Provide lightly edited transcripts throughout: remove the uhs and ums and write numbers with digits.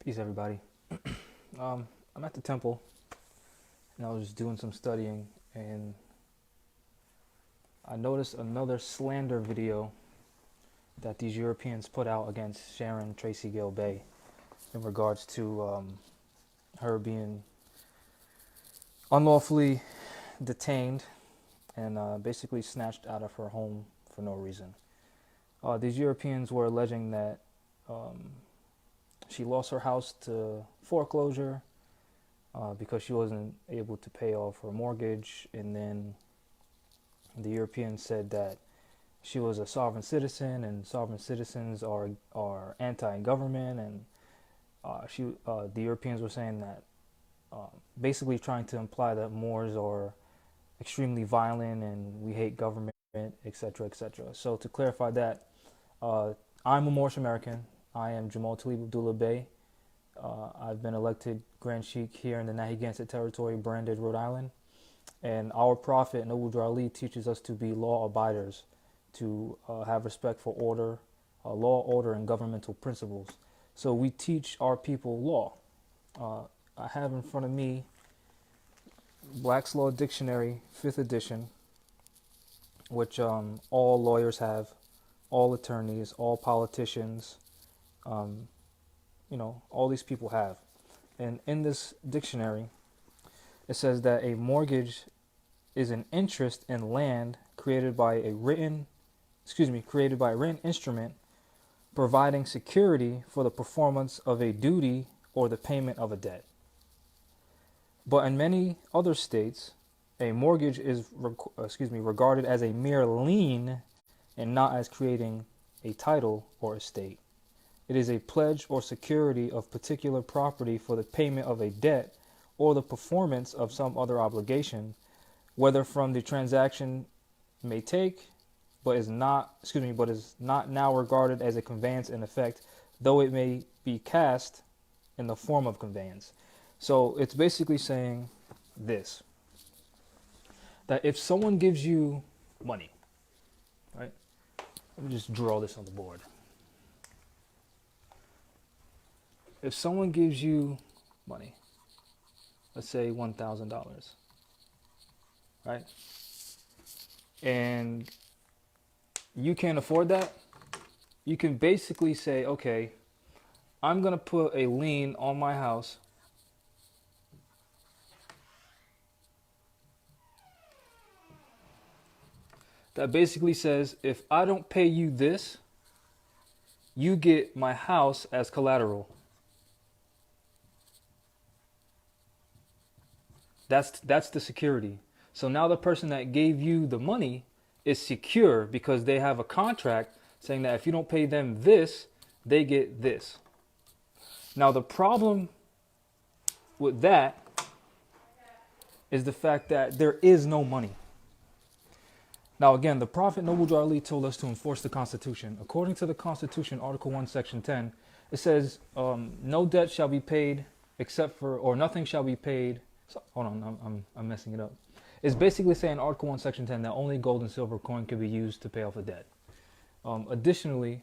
Peace, everybody. I'm at the temple, and I was just doing some studying, and I noticed another slander video that these Europeans put out against Sharon Tracy Gilbey in regards to her being unlawfully detained and basically snatched out of her home for no reason. These Europeans were alleging that she lost her house to foreclosure because she wasn't able to pay off her mortgage, and then the Europeans said that she was a sovereign citizen, and sovereign citizens are anti-government, and the Europeans were saying that basically trying to imply that Moors are extremely violent and we hate government, etc., etc. So to clarify that, uh, I'm a Moorish American. I am Jamal Talib Abdullah Bey. I've been elected Grand Sheikh here in the Nahigansett Territory, Branded, Rhode Island. And our Prophet, Nabi Ali, teaches us to be law abiders, to have respect for order, law, order, and governmental principles. So we teach our people law. I have in front of me Black's Law Dictionary, 5th edition, which all lawyers have, all attorneys, all politicians, um, all these people have. And in this dictionary, it says that a mortgage is an interest in land created by a written instrument providing security for the performance of a duty or the payment of a debt. But in many other states, a mortgage is regarded as a mere lien and not as creating a title or estate. It is a pledge or security of particular property for the payment of a debt or the performance of some other obligation, whether from the transaction may take, but is not now regarded as a conveyance in effect, though it may be cast in the form of conveyance. So it's basically saying this, that if someone gives you money, right? Let me just draw this on the board. If someone gives you money, let's say $1,000, right? And you can't afford that, you can basically say, okay, I'm going to put a lien on my house that basically says, if I don't pay you this, you get my house as collateral. That's the security. So now the person that gave you the money is secure because they have a contract saying that if you don't pay them this, they get this. Now the problem with that is the fact that there is no money. Now again, the Prophet Nabi Ali told us to enforce the Constitution. According to the Constitution, Article 1, Section 10, it says, no debt shall be paid or nothing shall be paid. So, hold on, I'm messing it up. It's basically saying Article 1, Section 10 that only gold and silver coin can be used to pay off a debt. Additionally,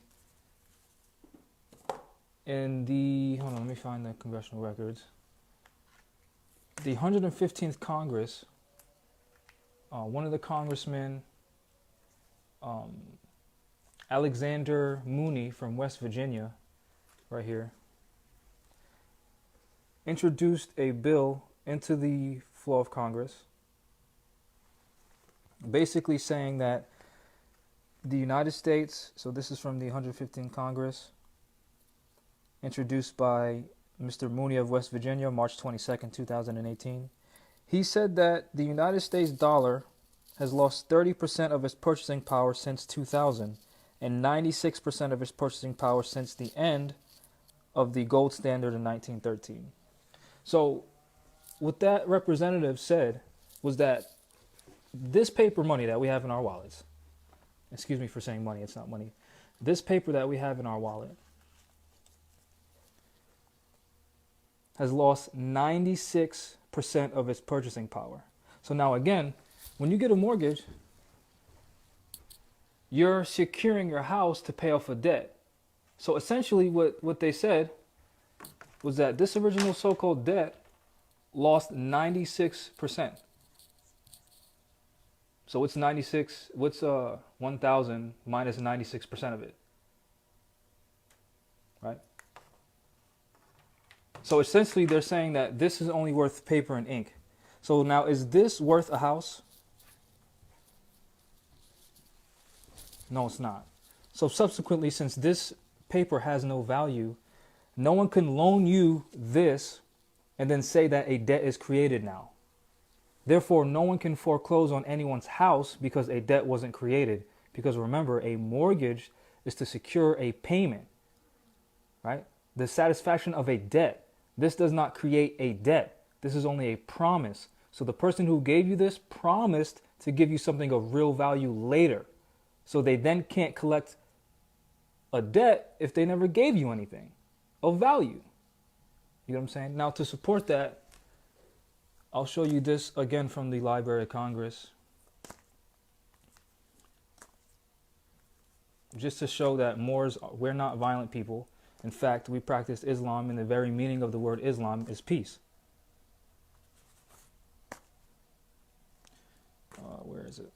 let me find the congressional records. The 115th Congress, one of the congressmen, Alexander Mooney from West Virginia, right here, introduced a bill into the floor of Congress, basically saying that the United States, so this is from the 115th Congress, introduced by Mr. Mooney of West Virginia, March 22nd, 2018. He said that the United States dollar has lost 30% of its purchasing power since 2000 and 96% of its purchasing power since the end of the gold standard in 1913. So what that representative said was that this paper money that we have in our wallets, excuse me for saying money, it's not money, this paper that we have in our wallet has lost 96% of its purchasing power. So now again, when you get a mortgage, you're securing your house to pay off a debt. So essentially what they said was that this original so-called debt lost 96%. So what's 96? What's 1,000 minus 96% of it, right? So essentially, they're saying that this is only worth paper and ink. So now, is this worth a house? No, it's not. So subsequently, since this paper has no value, no one can loan you this and then say that a debt is created now. Therefore, no one can foreclose on anyone's house because a debt wasn't created. Because remember, a mortgage is to secure a payment, right? The satisfaction of a debt. This does not create a debt. This is only a promise. So the person who gave you this promised to give you something of real value later. So they then can't collect a debt if they never gave you anything of value. You know what I'm saying? Now, to support that, I'll show you this again from the Library of Congress. Just to show that Moors, we're not violent people. In fact, we practice Islam, and the very meaning of the word Islam is peace. Where is it?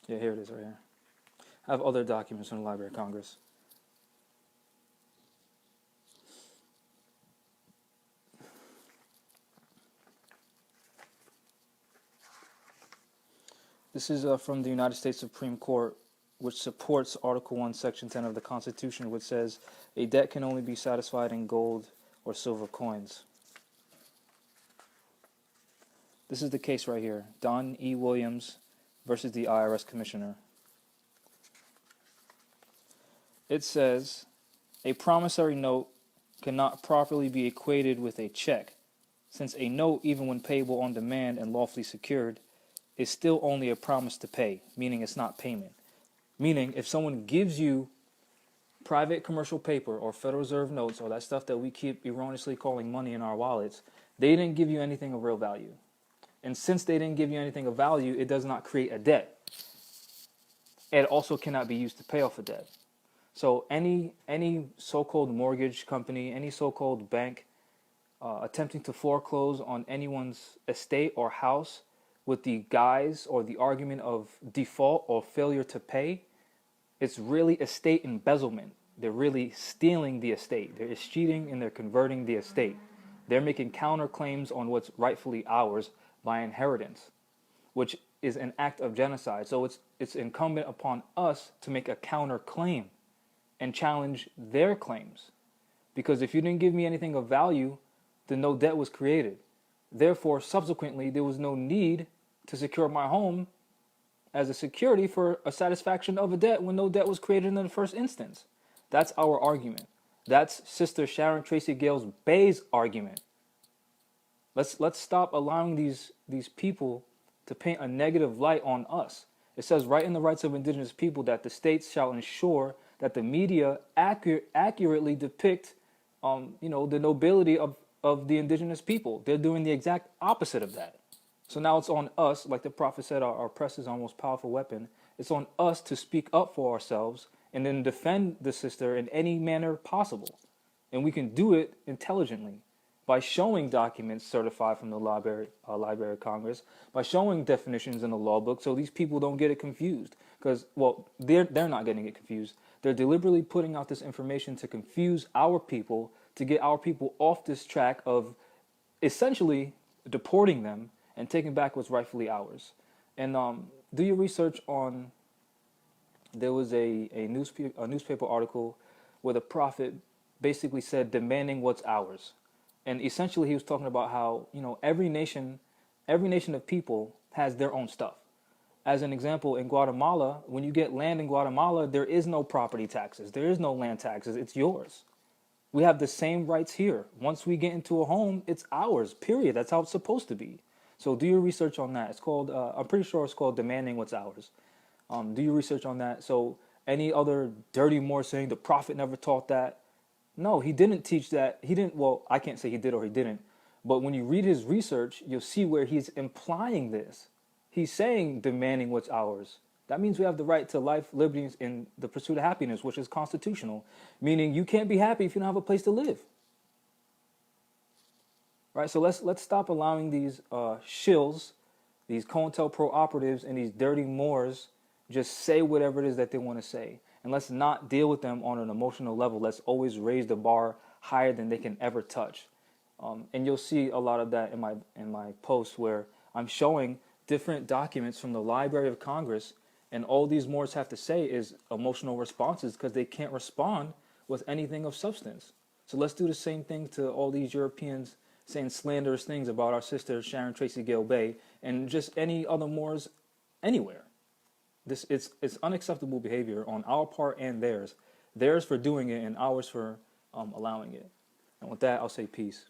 Yeah, here it is right here. I have other documents from the Library of Congress. This is from the United States Supreme Court, which supports Article 1, Section 10 of the Constitution, which says a debt can only be satisfied in gold or silver coins. This is the case right here, Don E. Williams versus the IRS Commissioner. It says, a promissory note cannot properly be equated with a check, since a note, even when payable on demand and lawfully secured, is still only a promise to pay, meaning it's not payment. Meaning, if someone gives you private commercial paper or Federal Reserve notes or that stuff that we keep erroneously calling money in our wallets, they didn't give you anything of real value. And since they didn't give you anything of value, it does not create a debt. It also cannot be used to pay off a debt. So any so-called mortgage company, any so-called bank attempting to foreclose on anyone's estate or house with the guise or the argument of default or failure to pay, it's really estate embezzlement. They're really stealing the estate. They're cheating and they're converting the estate. They're making counterclaims on what's rightfully ours by inheritance, which is an act of genocide. So it's incumbent upon us to make a counterclaim and challenge their claims. Because if you didn't give me anything of value, then no debt was created. Therefore, subsequently, there was no need to secure my home as a security for a satisfaction of a debt when no debt was created in the first instance. That's our argument. That's Sister Sharon Tracy Gales Bay's argument. Let's stop allowing these people to paint a negative light on us. It says right in the Rights of Indigenous People that the states shall ensure that the media accurately depict the nobility of the indigenous people. They're doing the exact opposite of that. So now it's on us, like the prophet said, our press is our most powerful weapon. It's on us to speak up for ourselves and then defend the sister in any manner possible. And we can do it intelligently by showing documents certified from the Library of Congress, by showing definitions in the law book so these people don't get it confused. Because, well, they're not getting it confused. They're deliberately putting out this information to confuse our people, to get our people off this track of essentially deporting them and taking back what's rightfully ours. And do your research on, there was a newspaper article where the prophet basically said demanding what's ours. And essentially he was talking about how, every nation of people has their own stuff. As an example, in Guatemala, when you get land in Guatemala, there is no property taxes. There is no land taxes. It's yours. We have the same rights here. Once we get into a home, it's ours, period. That's how it's supposed to be. So do your research on that. It's called, I'm pretty sure it's called Demanding What's Ours. Do your research on that. So any other dirty Moor saying the Prophet never taught that. No, he didn't teach that. He didn't, well, I can't say he did or he didn't. But when you read his research, you'll see where he's implying this. He's saying demanding what's ours. That means we have the right to life, liberty, and the pursuit of happiness, which is constitutional. Meaning you can't be happy if you don't have a place to live. Right? So let's stop allowing these shills, these COINTELPRO operatives, and these dirty Moors just say whatever it is that they want to say. And let's not deal with them on an emotional level. Let's always raise the bar higher than they can ever touch. And you'll see a lot of that in my posts where I'm showing different documents from the Library of Congress, and all these Moors have to say is emotional responses because they can't respond with anything of substance. So let's do the same thing to all these Europeans saying slanderous things about our sister Sharon Tracy Gale Bay and just any other Moors anywhere. It's unacceptable behavior on our part and theirs. Theirs for doing it and ours for allowing it. And with that, I'll say peace.